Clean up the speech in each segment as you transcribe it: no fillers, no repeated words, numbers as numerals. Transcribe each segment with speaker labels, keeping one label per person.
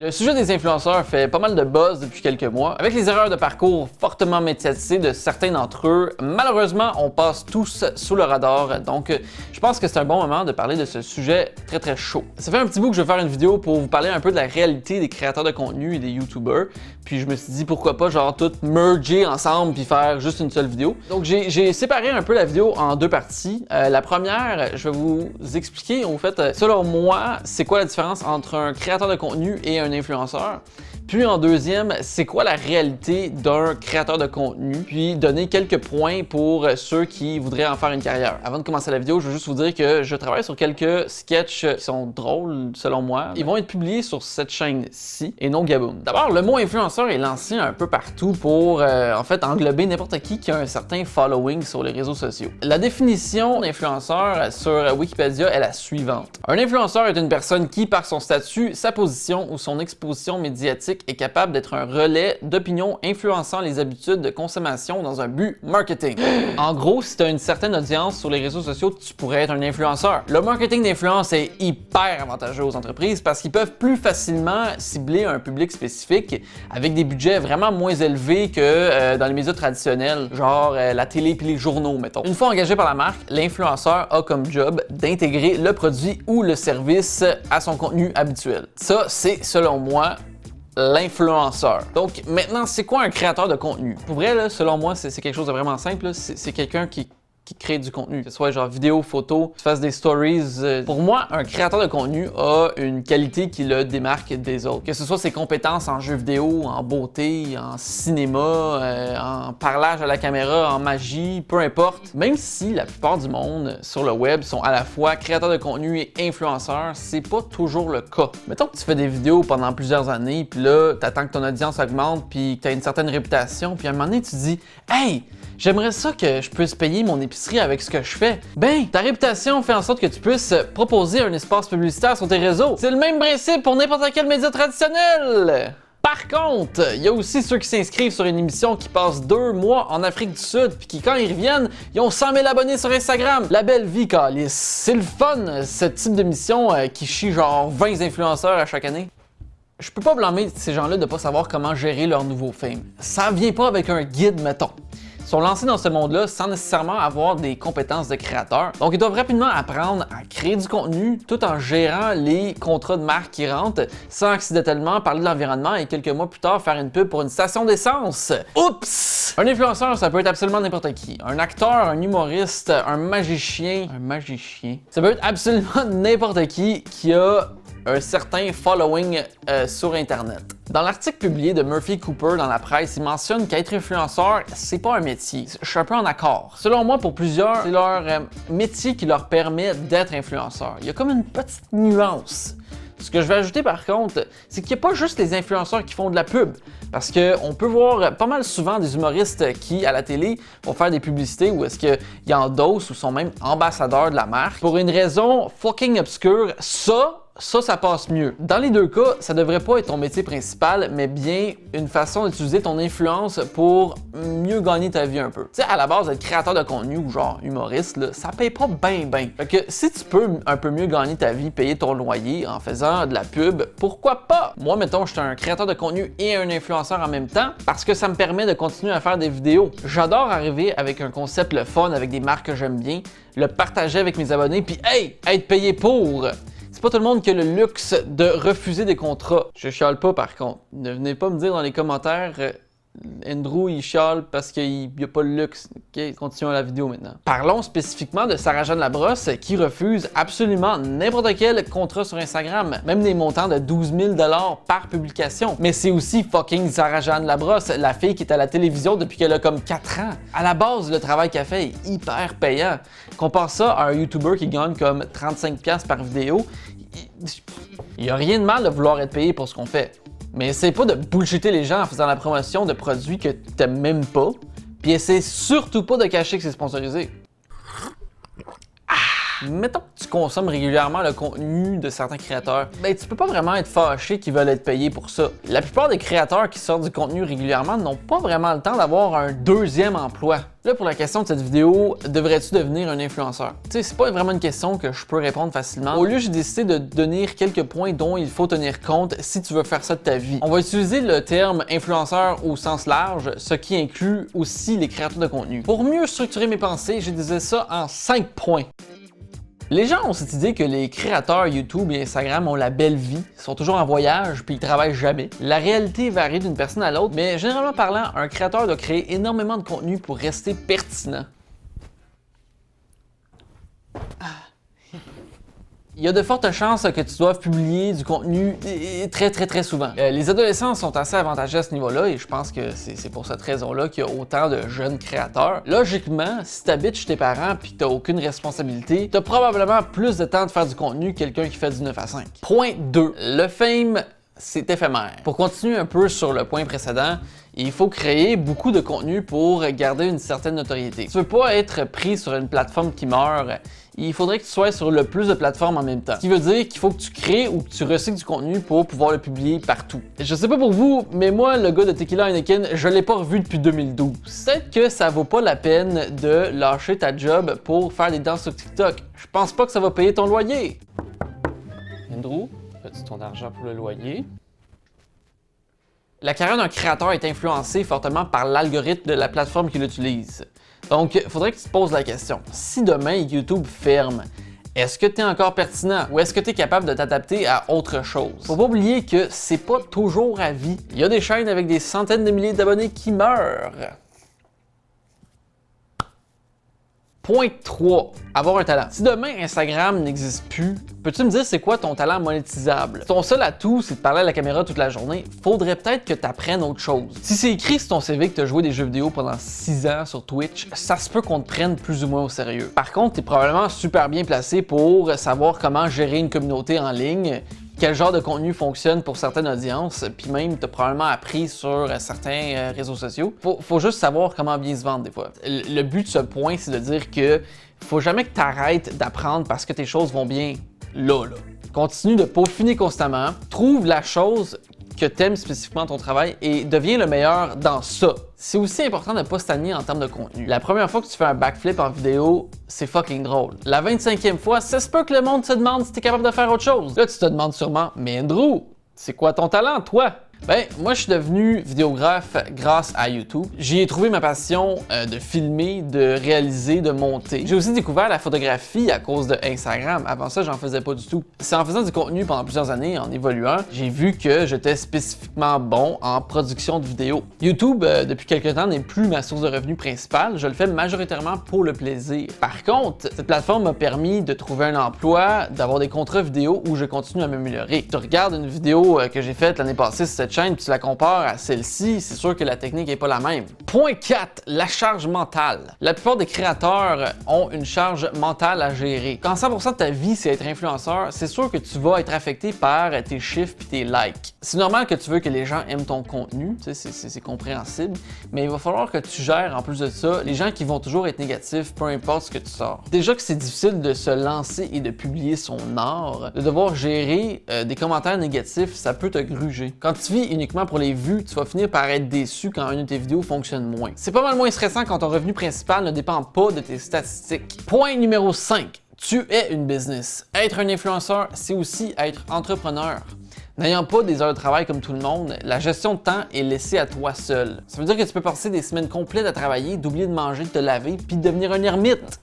Speaker 1: Le sujet des influenceurs fait pas mal de buzz depuis quelques mois. Avec les erreurs de parcours fortement médiatisées de certains d'entre eux, malheureusement, on passe tous sous le radar. Donc, je pense que c'est un bon moment de parler de ce sujet très chaud. Ça fait un petit bout que je vais faire une vidéo pour vous parler un peu de la réalité des créateurs de contenu et des YouTubers. Puis je me suis dit pourquoi pas genre tout merger ensemble puis faire juste une seule vidéo. Donc j'ai séparé un peu la vidéo en deux parties. La première, je vais vous expliquer en fait, selon moi, c'est quoi la différence entre un créateur de contenu et un influenceur. Puis en deuxième, c'est quoi la réalité d'un créateur de contenu, puis donner quelques points pour ceux qui voudraient en faire une carrière. Avant de commencer la vidéo, je veux juste vous dire que je travaille sur quelques sketchs qui sont drôles selon moi. Ils vont être publiés sur cette chaîne-ci et non Gaboom. D'abord, le mot influenceur est lancé un peu partout pour en fait englober n'importe qui a un certain following sur les réseaux sociaux. La définition d'influenceur sur Wikipédia est la suivante. Un influenceur est une personne qui, par son statut, sa position ou son exposition médiatique, est capable d'être un relais d'opinion influençant les habitudes de consommation dans un but marketing. En gros, si tu as une certaine audience sur les réseaux sociaux, tu pourrais être un influenceur. Le marketing d'influence est hyper avantageux aux entreprises parce qu'ils peuvent plus facilement cibler un public spécifique avec des budgets vraiment moins élevés que dans les médias traditionnels, genre la télé puis les journaux, mettons. Une fois engagé par la marque, l'influenceur a comme job d'intégrer le produit ou le service à son contenu habituel. Ça, c'est, selon moi, l'influenceur. Donc maintenant, c'est quoi un créateur de contenu? Pour vrai, là, selon moi, c'est quelque chose de vraiment simple. C'est quelqu'un qui crée du contenu, que ce soit genre vidéo, photo, tu fasses des stories. Pour moi, un créateur de contenu a une qualité qui le démarque des autres. Que ce soit ses compétences en jeux vidéo, en beauté, en cinéma, en parlage à la caméra, en magie, peu importe. Même si la plupart du monde sur le web sont à la fois créateurs de contenu et influenceurs, c'est pas toujours le cas. Mettons que tu fais des vidéos pendant plusieurs années, puis là, t'attends que ton audience augmente, puis que t'as une certaine réputation, puis à un moment donné, tu te dis « Hey! J'aimerais ça que je puisse payer mon épicerie avec ce que je fais. » Ben, ta réputation fait en sorte que tu puisses proposer un espace publicitaire sur tes réseaux. C'est le même principe pour n'importe quel média traditionnel. Par contre, il y a aussi ceux qui s'inscrivent sur une émission qui passe 2 mois en Afrique du Sud puis qui, quand ils reviennent, ils ont 100 000 abonnés sur Instagram. La belle vie, câlisse. C'est le fun, ce type d'émission qui chie genre 20 influenceurs à chaque année. Je peux pas blâmer ces gens-là de pas savoir comment gérer leur nouveau fame. Ça vient pas avec un guide, mettons. Ils sont lancés dans ce monde-là sans nécessairement avoir des compétences de créateur. Donc, ils doivent rapidement apprendre à créer du contenu tout en gérant les contrats de marque qui rentrent sans accidentellement parler de l'environnement et quelques mois plus tard faire une pub pour une station d'essence. Oups! Un influenceur, ça peut être absolument n'importe qui. Un acteur, un humoriste, un magicien. Ça peut être absolument n'importe qui a un certain following sur Internet. Dans l'article publié de Murphy Cooper dans la presse, il mentionne qu'être influenceur, c'est pas un métier. Je suis un peu en accord. Selon moi, pour plusieurs, c'est leur métier qui leur permet d'être influenceur. Il y a comme une petite nuance. Ce que je vais ajouter par contre, c'est qu'il n'y a pas juste les influenceurs qui font de la pub. Parce qu'on peut voir pas mal souvent des humoristes qui, à la télé, vont faire des publicités ou est-ce qu'ils endossent ou sont même ambassadeurs de la marque. Pour une raison fucking obscure, ça passe mieux. Dans les deux cas, ça devrait pas être ton métier principal, mais bien une façon d'utiliser ton influence pour mieux gagner ta vie un peu. Tu sais, à la base, être créateur de contenu ou genre humoriste, là, ça paye pas ben. Fait que si tu peux un peu mieux gagner ta vie, payer ton loyer en faisant de la pub, pourquoi pas? Moi, mettons, je suis un créateur de contenu et un influenceur en même temps parce que ça me permet de continuer à faire des vidéos. J'adore arriver avec un concept le fun, avec des marques que j'aime bien, le partager avec mes abonnés, puis hey, être payé pour! C'est pas tout le monde qui a le luxe de refuser des contrats. Je chiale pas par contre. Ne venez pas me dire dans les commentaires Andrew il chiale parce qu'il n'y a pas le luxe. Ok, continuons la vidéo maintenant. Parlons spécifiquement de Sarah-Jeanne Labrosse qui refuse absolument n'importe quel contrat sur Instagram, même des montants de 12 000 $ par publication. Mais c'est aussi fucking Sarah-Jeanne Labrosse, la fille qui est à la télévision depuis qu'elle a comme 4 ans. À la base, le travail qu'elle fait est hyper payant. Compare ça à un YouTuber qui gagne comme 35$ par vidéo. Il n'y a rien de mal de vouloir être payé pour ce qu'on fait. Mais essaye pas de bullshitter les gens en faisant la promotion de produits que t'aimes même pas. Puis essaye surtout pas de cacher que c'est sponsorisé. Mettons que tu consommes régulièrement le contenu de certains créateurs, ben tu peux pas vraiment être fâché qu'ils veulent être payés pour ça. La plupart des créateurs qui sortent du contenu régulièrement n'ont pas vraiment le temps d'avoir un deuxième emploi. Là, pour la question de cette vidéo, devrais-tu devenir un influenceur? Tu sais, c'est pas vraiment une question que je peux répondre facilement. Au lieu, j'ai décidé de donner quelques points dont il faut tenir compte si tu veux faire ça de ta vie. On va utiliser le terme influenceur au sens large, ce qui inclut aussi les créateurs de contenu. Pour mieux structurer mes pensées, j'ai divisé ça en 5 points. Les gens ont cette idée que les créateurs YouTube et Instagram ont la belle vie, sont toujours en voyage puis ils travaillent jamais. La réalité varie d'une personne à l'autre, mais généralement parlant, un créateur doit créer énormément de contenu pour rester pertinent. Il y a de fortes chances que tu doives publier du contenu très souvent. Les adolescents sont assez avantagés à ce niveau-là et je pense que c'est pour cette raison-là qu'il y a autant de jeunes créateurs. Logiquement, si tu habites chez tes parents et que tu n'as aucune responsabilité, tu as probablement plus de temps de faire du contenu que quelqu'un qui fait du 9 à 5. Point 2. Le fame, c'est éphémère. Pour continuer un peu sur le point précédent, il faut créer beaucoup de contenu pour garder une certaine notoriété. Tu veux pas être pris sur une plateforme qui meurt, il faudrait que tu sois sur le plus de plateformes en même temps. Ce qui veut dire qu'il faut que tu crées ou que tu recycles du contenu pour pouvoir le publier partout. Je sais pas pour vous, mais moi, le gars de Tequila Heineken, je l'ai pas revu depuis 2012. Peut-être que ça vaut pas la peine de lâcher ta job pour faire des danses sur TikTok. Je pense pas que ça va payer ton loyer. Andrew, as-tu ton argent pour le loyer? La carrière d'un créateur est influencée fortement par l'algorithme de la plateforme qu'il utilise. Donc, il faudrait que tu te poses la question. Si demain YouTube ferme, est-ce que tu es encore pertinent ou est-ce que tu es capable de t'adapter à autre chose? Faut pas oublier que c'est pas toujours à vie. Il y a des chaînes avec des centaines de milliers d'abonnés qui meurent. Point 3. Avoir un talent. Si demain Instagram n'existe plus, peux-tu me dire c'est quoi ton talent monétisable? Si ton seul atout, c'est de parler à la caméra toute la journée, faudrait peut-être que tu apprennes autre chose. Si c'est écrit sur ton CV que tu as joué des jeux vidéo pendant 6 ans sur Twitch, ça se peut qu'on te prenne plus ou moins au sérieux. Par contre, tu es probablement super bien placé pour savoir comment gérer une communauté en ligne, quel genre de contenu fonctionne pour certaines audiences, puis même tu as probablement appris sur certains réseaux sociaux. Faut juste savoir comment bien se vendre des fois. Le but de ce point, c'est de dire que faut jamais que tu arrêtes d'apprendre parce que tes choses vont bien là. Continue de peaufiner constamment, trouve la chose que t'aimes spécifiquement ton travail et deviens le meilleur dans ça. C'est aussi important de ne pas stagner en termes de contenu. La première fois que tu fais un backflip en vidéo, c'est fucking drôle. La 25e fois, ça se peut que le monde te demande si t'es capable de faire autre chose. Là, tu te demandes sûrement, mais Andrew, c'est quoi ton talent, toi? Ben, moi, je suis devenu vidéographe grâce à YouTube. J'y ai trouvé ma passion de filmer, de réaliser, de monter. J'ai aussi découvert la photographie à cause de Instagram. Avant ça, j'en faisais pas du tout. C'est en faisant du contenu pendant plusieurs années, en évoluant, j'ai vu que j'étais spécifiquement bon en production de vidéos. YouTube, depuis quelques temps, n'est plus ma source de revenus principale. Je le fais majoritairement pour le plaisir. Par contre, cette plateforme m'a permis de trouver un emploi, d'avoir des contrats vidéo où je continue à m'améliorer. Tu regardes une vidéo que j'ai faite l'année passée sur cette chaîne, tu la compares à celle-ci, c'est sûr que la technique n'est pas la même. Point 4, la charge mentale. La plupart des créateurs ont une charge mentale à gérer. Quand 100% de ta vie c'est être influenceur, c'est sûr que tu vas être affecté par tes chiffres et tes likes. C'est normal que tu veux que les gens aiment ton contenu, c'est compréhensible, mais il va falloir que tu gères en plus de ça les gens qui vont toujours être négatifs, peu importe ce que tu sors. Déjà que c'est difficile de se lancer et de publier son art, de devoir gérer des commentaires négatifs, ça peut te gruger. Quand tu vis uniquement pour les vues, tu vas finir par être déçu quand une de tes vidéos fonctionne moins. C'est pas mal moins stressant quand ton revenu principal ne dépend pas de tes statistiques. Point numéro 5. Tu es une business. Être un influenceur, c'est aussi être entrepreneur. N'ayant pas des heures de travail comme tout le monde, la gestion de temps est laissée à toi seul. Ça veut dire que tu peux passer des semaines complètes à travailler, d'oublier de manger, de te laver, puis de devenir un ermite.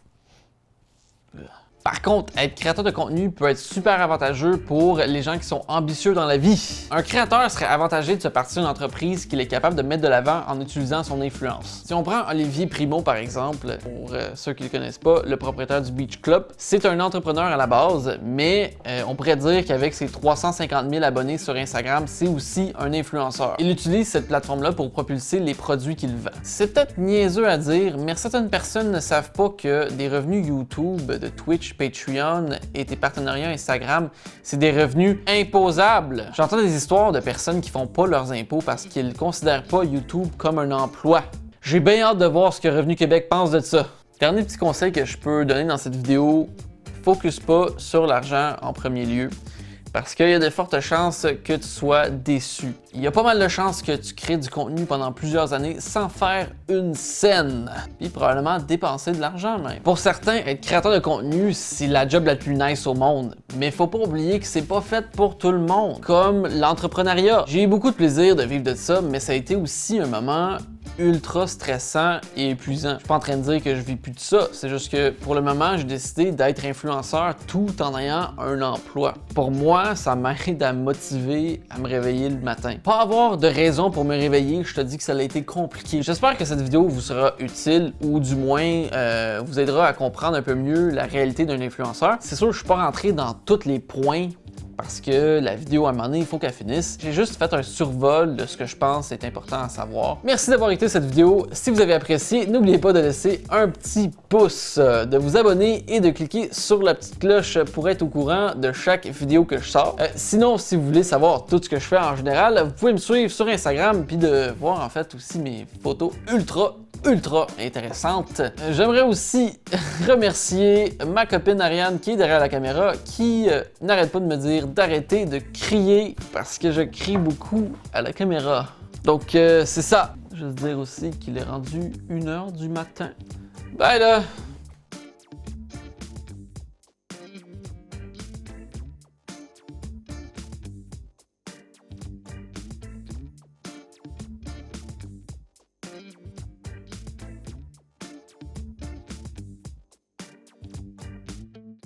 Speaker 1: Par contre, être créateur de contenu peut être super avantageux pour les gens qui sont ambitieux dans la vie. Un créateur serait avantagé de se partir d'une entreprise qu'il est capable de mettre de l'avant en utilisant son influence. Si on prend Olivier Primo par exemple, pour ceux qui ne le connaissent pas, le propriétaire du Beach Club, c'est un entrepreneur à la base, mais on pourrait dire qu'avec ses 350 000 abonnés sur Instagram, c'est aussi un influenceur. Il utilise cette plateforme-là pour propulser les produits qu'il vend. C'est peut-être niaiseux à dire, mais certaines personnes ne savent pas que des revenus YouTube, de Twitch, Patreon et tes partenariats Instagram, c'est des revenus imposables. J'entends des histoires de personnes qui font pas leurs impôts parce qu'ils considèrent pas YouTube comme un emploi. J'ai bien hâte de voir ce que Revenu Québec pense de ça. Dernier petit conseil que je peux donner dans cette vidéo, focus pas sur l'argent en premier lieu. Parce qu'il y a de fortes chances que tu sois déçu. Il y a pas mal de chances que tu crées du contenu pendant plusieurs années sans faire une scène. Puis probablement dépenser de l'argent même. Pour certains, être créateur de contenu, c'est la job la plus nice au monde. Mais faut pas oublier que c'est pas fait pour tout le monde. Comme l'entrepreneuriat. J'ai eu beaucoup de plaisir de vivre de ça, mais ça a été aussi un moment ultra stressant et épuisant. Je suis pas en train de dire que je vis plus de ça, c'est juste que pour le moment, j'ai décidé d'être influenceur tout en ayant un emploi. Pour moi, ça m'aide à me motiver à me réveiller le matin. Pas avoir de raison pour me réveiller, je te dis que ça a été compliqué. J'espère que cette vidéo vous sera utile ou du moins vous aidera à comprendre un peu mieux la réalité d'un influenceur. C'est sûr, je suis pas rentré dans tous les points parce que la vidéo, à un moment donné, il faut qu'elle finisse. J'ai juste fait un survol de ce que je pense est important à savoir. Merci d'avoir écouté cette vidéo. Si vous avez apprécié, n'oubliez pas de laisser un petit pouce, de vous abonner et de cliquer sur la petite cloche pour être au courant de chaque vidéo que je sors. Sinon, si vous voulez savoir tout ce que je fais en général, vous pouvez me suivre sur Instagram puis de voir en fait aussi mes photos ultra intéressante. J'aimerais aussi remercier ma copine Ariane qui est derrière la caméra, qui n'arrête pas de me dire d'arrêter de crier parce que je crie beaucoup à la caméra. Donc c'est ça. Je veux dire aussi qu'il est rendu 1h du matin. Bye là!